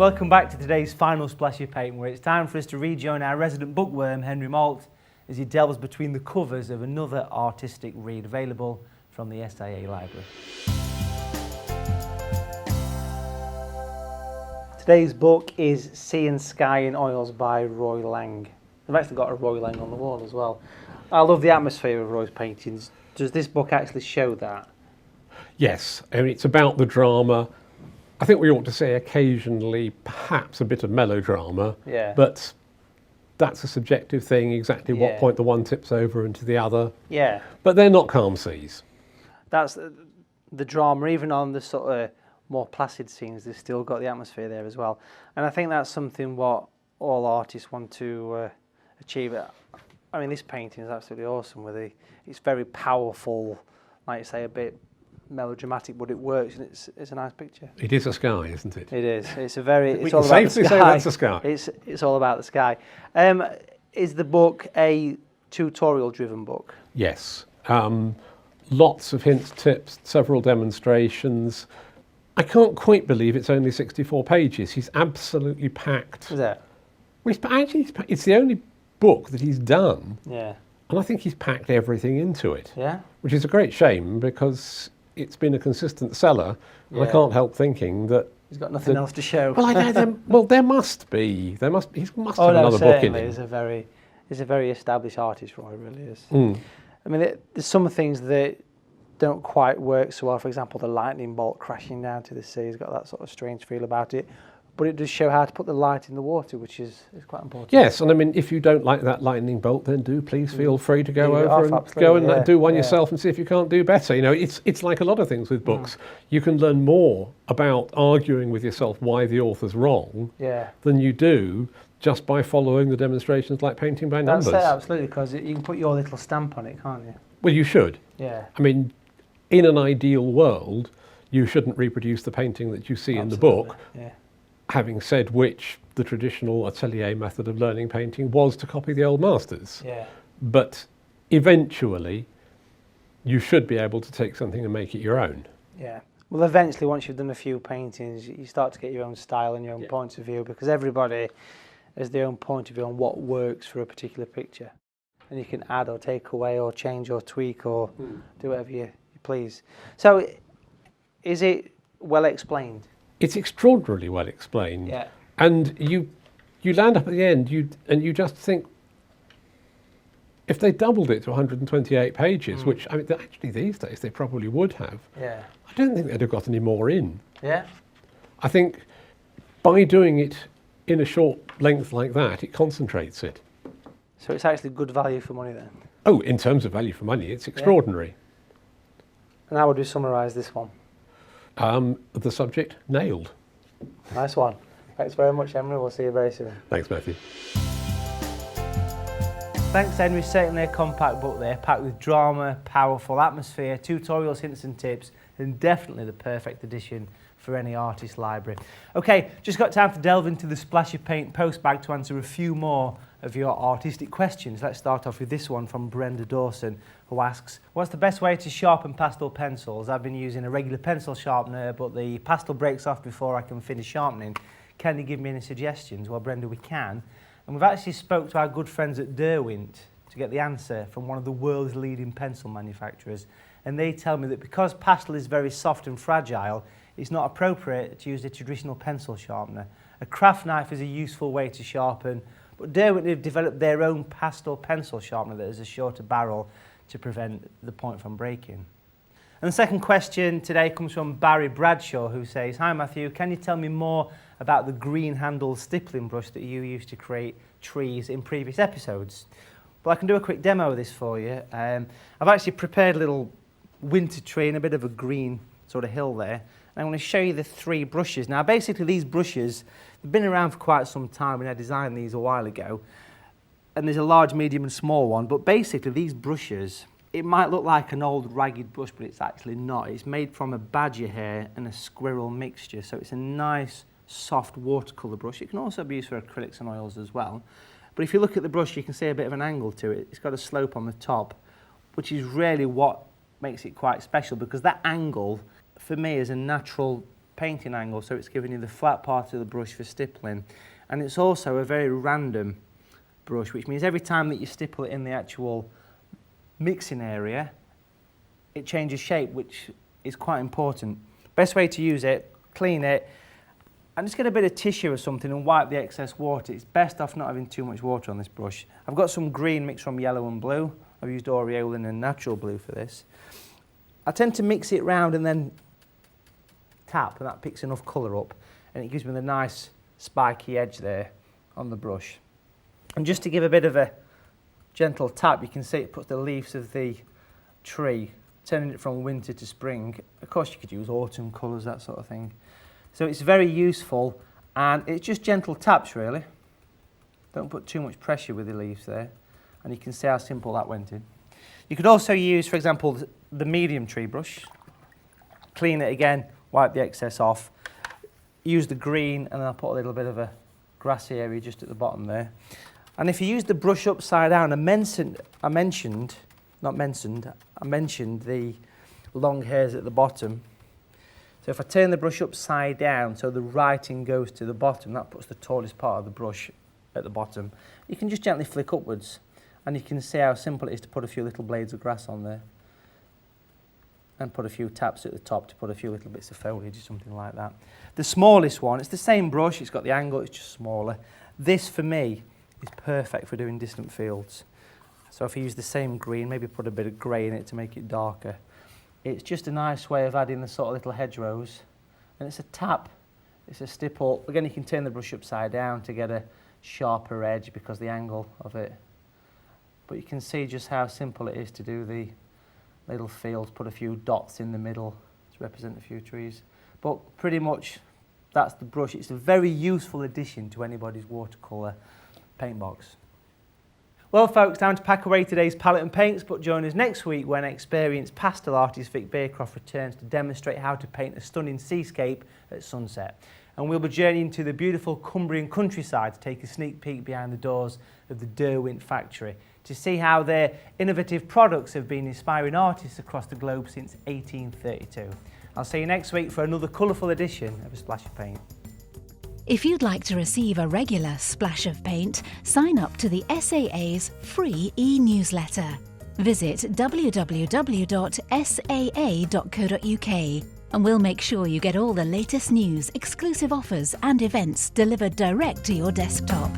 Welcome back to today's final splash of paint, where it's time for us to rejoin our resident bookworm, Henry Malt, as he delves between the covers of another artistic read available from the SAA library. Today's book is Sea and Sky in Oils by Roy Lang. I've actually got a Roy Lang on the wall as well. I love the atmosphere of Roy's paintings. Does this book actually show that? Yes, I mean, it's about the drama. I think we ought to say occasionally perhaps a bit of melodrama, but that's a subjective thing, exactly what point the one tips over into the other. Yeah. But they're not calm seas. That's the drama, even on the sort of more placid scenes, they've still got the atmosphere there as well. And I think that's something what all artists want to achieve. I mean, this painting is absolutely awesome. It's very powerful, like you say, a bit melodramatic, but it works, and it's a nice picture. It is a sky, isn't it? It is. It's a very. We can safely say that's a sky. It's all about the sky. Is the book a tutorial-driven book? Yes. Lots of hints, tips, several demonstrations. I can't quite believe it's only 64 pages. He's absolutely packed. Is it? Well, it's the only book that he's done. Yeah. And I think he's packed everything into it. Yeah. Which is a great shame, because it's been a consistent seller. And I can't help thinking that he's got nothing else to show. Well, there must be. He must have another book in him. He's a very established artist, Roy, really is. I mean, there's some things that don't quite work so well. For example, the lightning bolt crashing down to the sea has got that sort of strange feel about it. But it does show how to put the light in the water, which is quite important. Yes, and I mean, if you don't like that lightning bolt, then do please feel free to go over and go and do one yourself and see if you can't do better. You know, it's like a lot of things with books. You can learn more about arguing with yourself why the author's wrong than you do just by following the demonstrations like painting by numbers. That's it, absolutely, because you can put your little stamp on it, can't you? Well, you should. Yeah. I mean, in an ideal world, you shouldn't reproduce the painting that you see in the book. Yeah. Having said which, the traditional atelier method of learning painting was to copy the old masters. Yeah. But eventually, you should be able to take something and make it your own. Yeah. Well, eventually, once you've done a few paintings, you start to get your own style and your own points of view, because everybody has their own point of view on what works for a particular picture. And you can add or take away or change or tweak or do whatever you please. So, is it well explained? It's extraordinarily well explained. Yeah. And you land up at the end, and you just think, if they doubled it to 128 pages, which, I mean, actually these days they probably would have, I don't think they'd have got any more in. Yeah. I think by doing it in a short length like that, it concentrates it. So it's actually good value for money then? Oh, in terms of value for money, it's extraordinary. And how would we summarise this one? The subject, nailed. Nice one. Thanks very much, Henry. We'll see you very soon. Thanks, Matthew. Thanks, Henry. Certainly a compact book there, packed with drama, powerful atmosphere, tutorials, hints and tips, and definitely the perfect edition for any artist library. Okay, just got time to delve into the Splash of Paint postbag to answer a few more of your artistic questions. Let's start off with this one from Brenda Dawson, who asks, what's the best way to sharpen pastel pencils? I've been using a regular pencil sharpener, but the pastel breaks off before I can finish sharpening. Can you give me any suggestions? Well, Brenda, we can. And we've actually spoke to our good friends at Derwent to get the answer from one of the world's leading pencil manufacturers. And they tell me that because pastel is very soft and fragile, it's not appropriate to use a traditional pencil sharpener. A craft knife is a useful way to sharpen, but Derwent have developed their own pastel pencil sharpener that has a shorter barrel to prevent the point from breaking. And the second question today comes from Barry Bradshaw, who says, hi Matthew, can you tell me more about the green-handled stippling brush that you used to create trees in previous episodes? Well, I can do a quick demo of this for you. I've actually prepared a little winter tree and a bit of a green sort of hill there. And I'm going to show you the three brushes. Now, basically, these brushes have been around for quite some time, and I designed these a while ago. And there's a large, medium, and small one. But basically, these brushes, it might look like an old ragged brush, but it's actually not. It's made from a badger hair and a squirrel mixture. So it's a nice, soft watercolour brush. It can also be used for acrylics and oils as well. But if you look at the brush, you can see a bit of an angle to it. It's got a slope on the top, which is really what makes it quite special, because that angle, for me, as a natural painting angle, so it's giving you the flat part of the brush for stippling. And it's also a very random brush, which means every time that you stipple it in the actual mixing area, it changes shape, which is quite important. Best way to use it, clean it, and just get a bit of tissue or something and wipe the excess water. It's best off not having too much water on this brush. I've got some green mixed from yellow and blue. I've used aureolin and natural blue for this. I tend to mix it round and then tap, and that picks enough colour up, and it gives me the nice spiky edge there on the brush. And just to give a bit of a gentle tap, you can see it puts the leaves of the tree, turning it from winter to spring. Of course you could use autumn colours, that sort of thing. So it's very useful, and it's just gentle taps really. Don't put too much pressure with the leaves there, and you can see how simple that went in. You could also use, for example, the medium tree brush, clean it again, wipe the excess off, use the green, and then I'll put a little bit of a grassy area just at the bottom there. And if you use the brush upside down, I mentioned the long hairs at the bottom. So if I turn the brush upside down so the writing goes to the bottom, that puts the tallest part of the brush at the bottom. You can just gently flick upwards, and you can see how simple it is to put a few little blades of grass on there, and put a few taps at the top to put a few little bits of foliage or something like that. The smallest one, it's the same brush, it's got the angle, it's just smaller. This for me is perfect for doing distant fields. So if I use the same green, maybe put a bit of grey in it to make it darker. It's just a nice way of adding the sort of little hedgerows. And it's a tap, it's a stipple. Again, you can turn the brush upside down to get a sharper edge because of the angle of it. But you can see just how simple it is to do the little fields, put a few dots in the middle to represent a few trees. But pretty much that's the brush. It's a very useful addition to anybody's watercolour paint box. Well folks, time to pack away today's palette and paints, but join us next week when experienced pastel artist Vic Bearcroft returns to demonstrate how to paint a stunning seascape at sunset. And we'll be journeying to the beautiful Cumbrian countryside to take a sneak peek behind the doors of the Derwent factory to see how their innovative products have been inspiring artists across the globe since 1832. I'll see you next week for another colourful edition of A Splash of Paint. If you'd like to receive a regular splash of paint, sign up to the SAA's free e-newsletter. Visit www.saa.co.uk and we'll make sure you get all the latest news, exclusive offers and events delivered direct to your desktop.